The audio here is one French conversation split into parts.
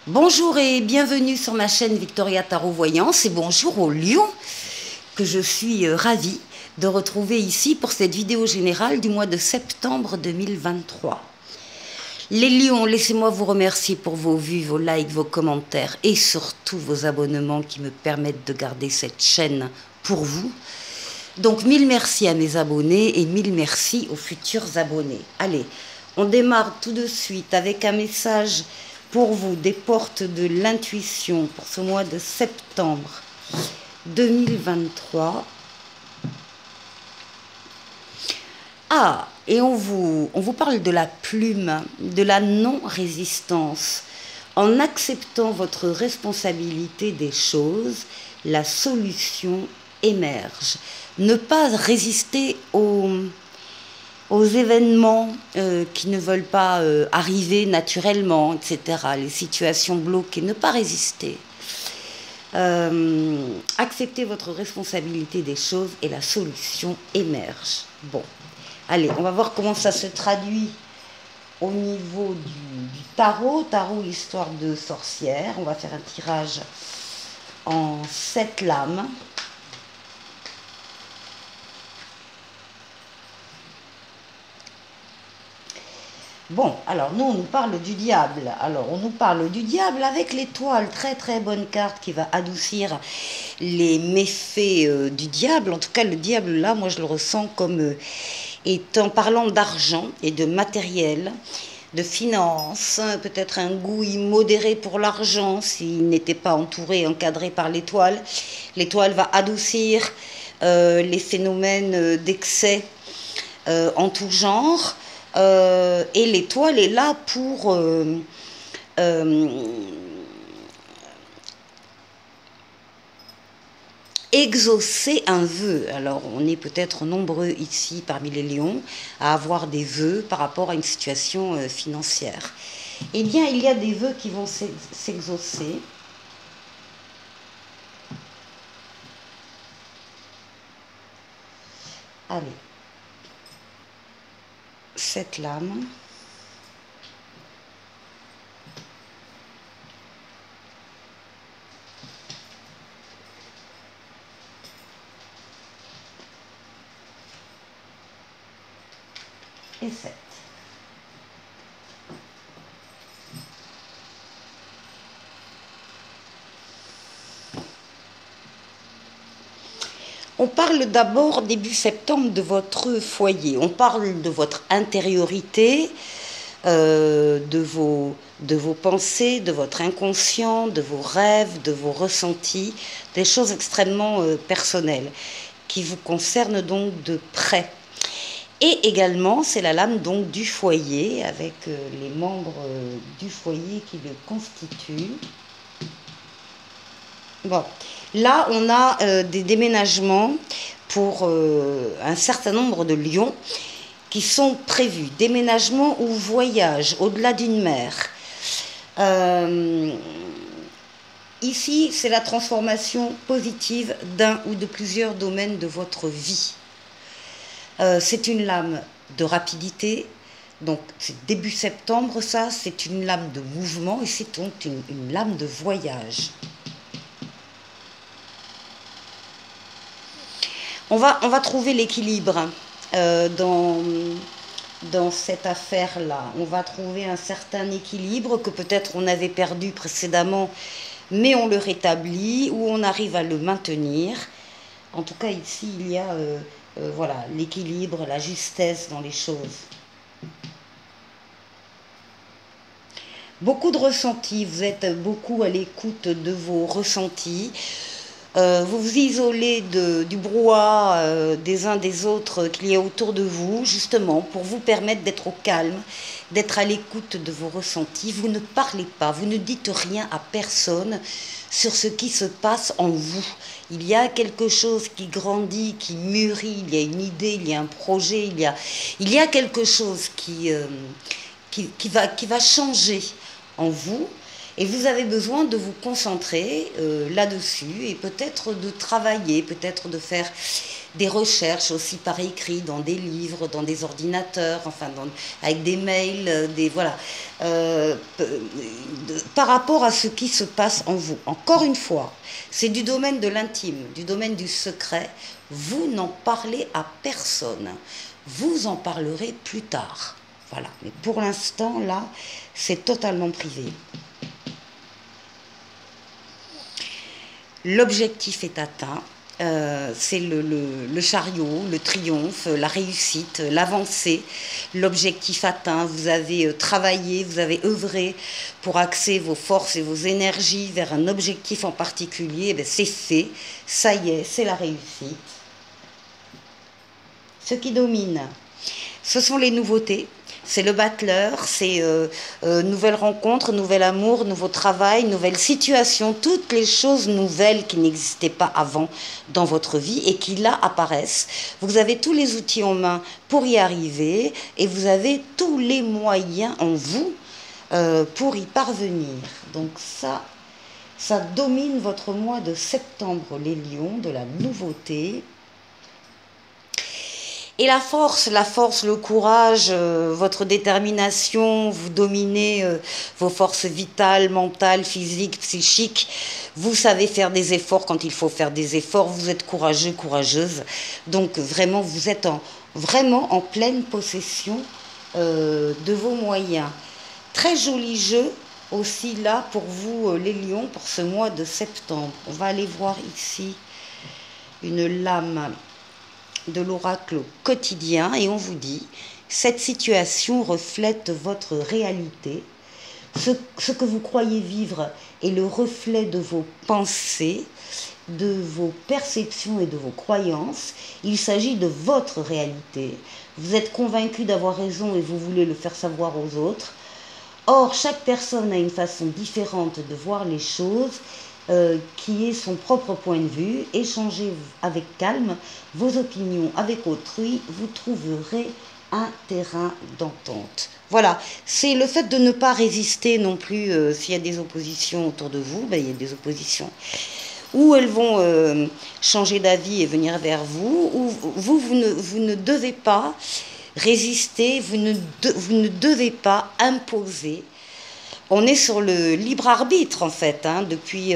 Bonjour et bienvenue sur ma chaîne Victoria Tarot Voyance et bonjour aux lions que je suis ravie de retrouver ici pour cette vidéo générale du mois de septembre 2023. Les lions, laissez-moi vous remercier pour vos vues, vos likes, vos commentaires et surtout vos abonnements qui me permettent de garder cette chaîne pour vous. Donc mille merci à mes abonnés et mille merci aux futurs abonnés. Allez, on démarre tout de suite avec un message pour vous des portes de l'intuition pour ce mois de septembre 2023. Ah, et on vous parle de la plume, de la non-résistance. En acceptant votre responsabilité des choses, la solution émerge. Ne pas résister aux événements qui ne veulent pas arriver naturellement, etc. Les situations bloquées, ne pas résister. Acceptez votre responsabilité des choses et la solution émerge. Bon, allez, on va voir comment ça se traduit au niveau du tarot. Tarot, l'histoire de sorcière. On va faire un tirage en 7 lames. Bon, alors nous, on nous parle du diable. Alors, on nous parle du diable avec l'étoile, très très bonne carte qui va adoucir les méfaits du diable. En tout cas, le diable, là, moi, je le ressens comme étant parlant d'argent et de matériel, de finances, peut-être un goût immodéré pour l'argent s'il n'était pas entouré, encadré par l'étoile. L'étoile va adoucir les phénomènes d'excès en tout genre. Et l'étoile est là pour exaucer un vœu. Alors, on est peut-être nombreux ici, parmi les lions, à avoir des vœux par rapport à une situation financière. Eh bien, il y a des vœux qui vont s'exaucer. Allez. 7 lames. Et 7. On parle d'abord début septembre de votre foyer. On parle de votre intériorité, de vos pensées, de votre inconscient, de vos rêves, de vos ressentis, des choses extrêmement personnelles qui vous concernent donc de près. Et également, c'est la lame donc du foyer avec les membres du foyer qui le constituent. Bon, là, on a des déménagements pour un certain nombre de lions qui sont prévus. Déménagement ou voyage au-delà d'une mer. Ici, c'est la transformation positive d'un ou de plusieurs domaines de votre vie. C'est une lame de rapidité. Donc, c'est début septembre, ça. C'est une lame de mouvement et c'est donc une lame de voyage. On va trouver l'équilibre dans cette affaire-là. On va trouver un certain équilibre que peut-être on avait perdu précédemment, mais on le rétablit ou on arrive à le maintenir. En tout cas, ici, il y a voilà, l'équilibre, la justesse dans les choses. Beaucoup de ressentis, vous êtes beaucoup à l'écoute de vos ressentis. Vous vous isolez du brouhaha des uns des autres qu'il y a autour de vous, justement, pour vous permettre d'être au calme, d'être à l'écoute de vos ressentis. Vous ne parlez pas, vous ne dites rien à personne sur ce qui se passe en vous. Il y a quelque chose qui grandit, qui mûrit, il y a une idée, il y a un projet, il y a quelque chose qui va changer en vous. Et vous avez besoin de vous concentrer là-dessus et peut-être de travailler, peut-être de faire des recherches aussi par écrit dans des livres, dans des ordinateurs, enfin avec des mails, voilà, par rapport à ce qui se passe en vous. Encore une fois, c'est du domaine de l'intime, du domaine du secret. Vous n'en parlez à personne. Vous en parlerez plus tard. Voilà. Mais pour l'instant, là, c'est totalement privé. L'objectif est atteint. C'est le chariot, le triomphe, la réussite, l'avancée, l'objectif atteint. Vous avez travaillé, vous avez œuvré pour axer vos forces et vos énergies vers un objectif en particulier. C'est fait, ça y est, c'est la réussite. Ce qui domine, ce sont les nouveautés. C'est le battleur, c'est nouvelle rencontre, nouvel amour, nouveau travail, nouvelle situation, toutes les choses nouvelles qui n'existaient pas avant dans votre vie et qui là apparaissent. Vous avez tous les outils en main pour y arriver et vous avez tous les moyens en vous pour y parvenir. Donc ça domine votre mois de septembre, les lions, de la nouveauté. Et la force, le courage, votre détermination, vous dominez vos forces vitales, mentales, physiques, psychiques. Vous savez faire des efforts quand il faut faire des efforts. Vous êtes courageux, courageuse. Donc vraiment, vous êtes vraiment en pleine possession de vos moyens. Très joli jeu aussi là pour vous, les lions, pour ce mois de septembre. On va aller voir ici une lame de l'oracle quotidien et on vous dit cette situation reflète votre réalité, ce que vous croyez vivre est le reflet de vos pensées, de vos perceptions et de vos croyances. Il s'agit de votre réalité. Vous êtes convaincu d'avoir raison et vous voulez le faire savoir aux autres. Or, chaque personne a une façon différente de voir les choses, qui est son propre point de vue. Échangez avec calme vos opinions avec autrui, vous trouverez un terrain d'entente. Voilà, c'est le fait de ne pas résister non plus s'il y a des oppositions autour de vous, il y a des oppositions. Ou elles vont changer d'avis et venir vers vous, ou vous ne devez pas résister, vous ne devez pas imposer. On est sur le libre arbitre en fait, depuis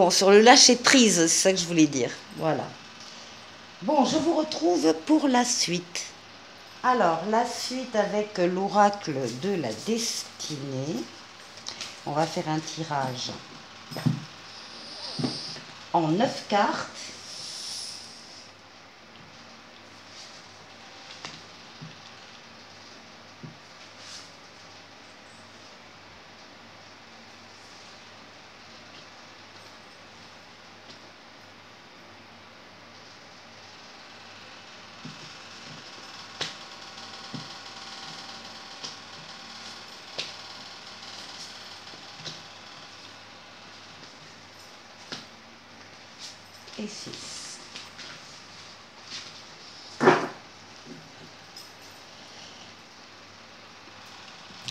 sur le lâcher prise, c'est ça que je voulais dire. Voilà. Bon, je vous retrouve pour la suite. Alors, la suite avec l'oracle de la destinée. On va faire un tirage en 9 cartes. Et 6.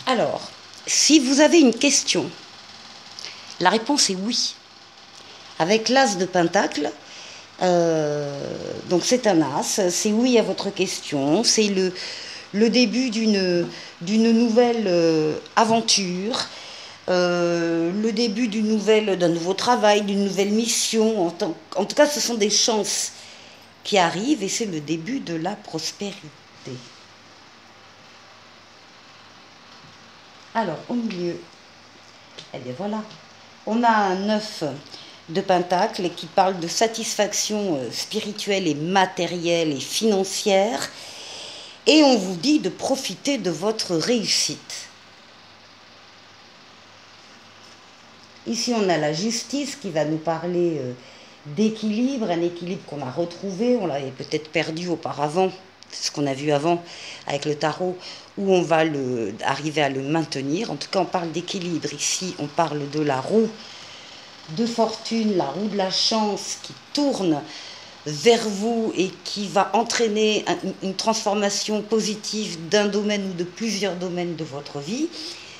Alors, si vous avez une question, la réponse est oui. Avec l'as de pentacle, donc c'est un as, c'est oui à votre question, c'est le début d'une nouvelle aventure, le début d'un nouveau travail, d'une nouvelle mission. En tout cas, ce sont des chances qui arrivent et c'est le début de la prospérité. Alors, au milieu, eh bien voilà, on a un 9 de pentacle qui parle de satisfaction spirituelle et matérielle et financière. Et on vous dit de profiter de votre réussite. Ici, on a la justice qui va nous parler d'équilibre, un équilibre qu'on a retrouvé, on l'avait peut-être perdu auparavant, c'est ce qu'on a vu avant avec le tarot, où on va arriver à le maintenir. En tout cas, on parle d'équilibre. Ici, on parle de la roue de fortune, la roue de la chance qui tourne vers vous et qui va entraîner une transformation positive d'un domaine ou de plusieurs domaines de votre vie.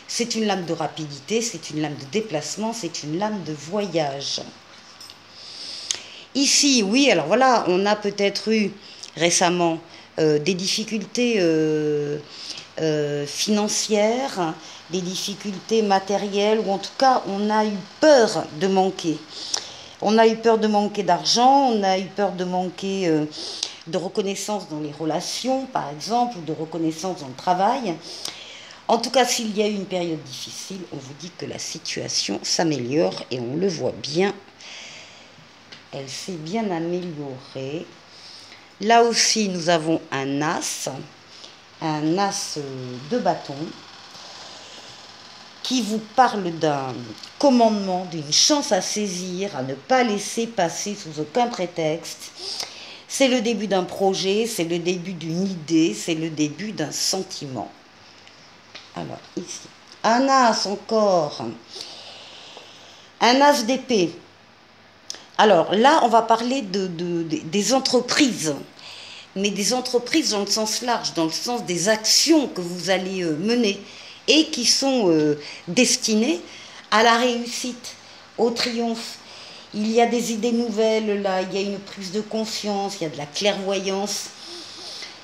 C'est une lame de rapidité, c'est une lame de déplacement, c'est une lame de voyage. Ici, oui, alors voilà, on a peut-être eu récemment des difficultés financières, des difficultés matérielles, ou en tout cas, on a eu peur de manquer. On a eu peur de manquer d'argent, on a eu peur de manquer de reconnaissance dans les relations, par exemple, ou de reconnaissance dans le travail. En tout cas, s'il y a eu une période difficile, on vous dit que la situation s'améliore et on le voit bien. Elle s'est bien améliorée. Là aussi, nous avons un as de bâton, qui vous parle d'un commandement, d'une chance à saisir, à ne pas laisser passer sous aucun prétexte. C'est le début d'un projet, c'est le début d'une idée, c'est le début d'un sentiment. Alors, ici, un as encore, un as d'épée. Alors là, on va parler des entreprises, mais des entreprises dans le sens large, dans le sens des actions que vous allez mener et qui sont destinées à la réussite, au triomphe. Il y a des idées nouvelles là, il y a une prise de conscience, il y a de la clairvoyance.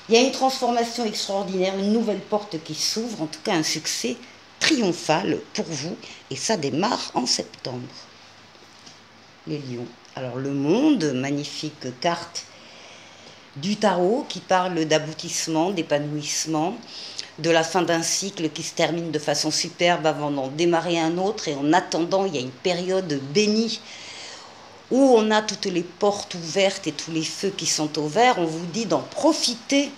Il y a une transformation extraordinaire, une nouvelle porte qui s'ouvre, en tout cas un succès triomphal pour vous. Et ça démarre en septembre. Les lions. Alors le monde, magnifique carte du tarot qui parle d'aboutissement, d'épanouissement, de la fin d'un cycle qui se termine de façon superbe avant d'en démarrer un autre. Et en attendant, il y a une période bénie où on a toutes les portes ouvertes et tous les feux qui sont au vert. On vous dit d'en profiter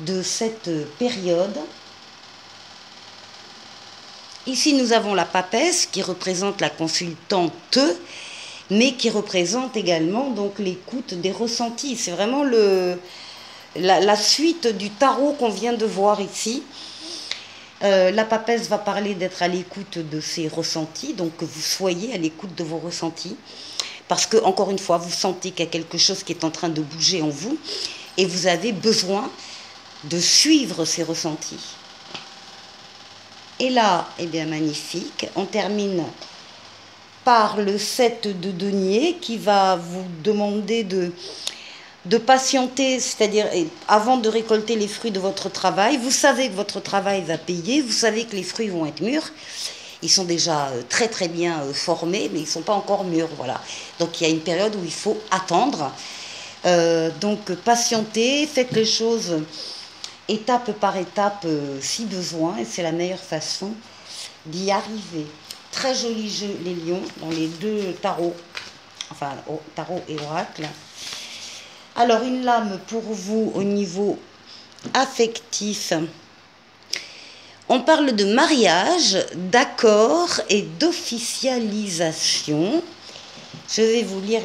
de cette période. Ici, nous avons la papesse qui représente la consultante, mais qui représente également donc l'écoute des ressentis. C'est vraiment la suite du tarot qu'on vient de voir ici. La papesse va parler d'être à l'écoute de ses ressentis, donc que vous soyez à l'écoute de vos ressentis. Parce que, encore une fois, vous sentez qu'il y a quelque chose qui est en train de bouger en vous et vous avez besoin de suivre ces ressentis. Et là, eh bien, magnifique, on termine par le 7 de denier qui va vous demander de patienter, c'est-à-dire avant de récolter les fruits de votre travail. Vous savez que votre travail va payer, vous savez que les fruits vont être mûrs. Ils sont déjà très très bien formés, mais ils ne sont pas encore mûrs, voilà. Donc il y a une période où il faut attendre. Donc patientez, faites les choses étape par étape si besoin, et c'est la meilleure façon d'y arriver. Très joli jeu, les lions, dans les deux tarots, enfin tarot et oracle. Alors une lame pour vous au niveau affectif. On parle de mariage, d'accord et d'officialisation. Je vais vous lire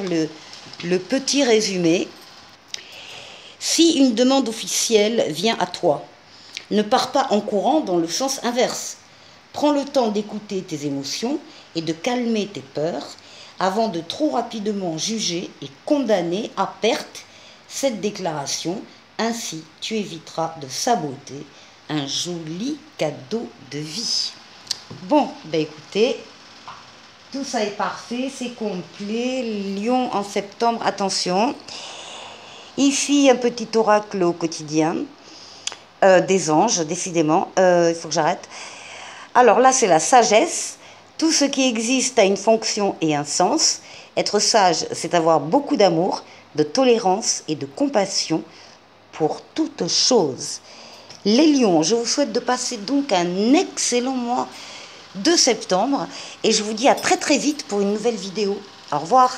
le petit résumé. Si une demande officielle vient à toi, ne pars pas en courant dans le sens inverse. Prends le temps d'écouter tes émotions et de calmer tes peurs avant de trop rapidement juger et condamner à perte cette déclaration. Ainsi, tu éviteras de saboter un joli cadeau de vie. Bon, ben écoutez, tout ça est parfait, c'est complet. Lion en septembre, attention. Ici, un petit oracle au quotidien. Des anges, décidément. Il faut que j'arrête. Alors là, c'est la sagesse. Tout ce qui existe a une fonction et un sens. Être sage, c'est avoir beaucoup d'amour, de tolérance et de compassion pour toute chose. Les lions, je vous souhaite de passer donc un excellent mois de septembre et je vous dis à très très vite pour une nouvelle vidéo. Au revoir.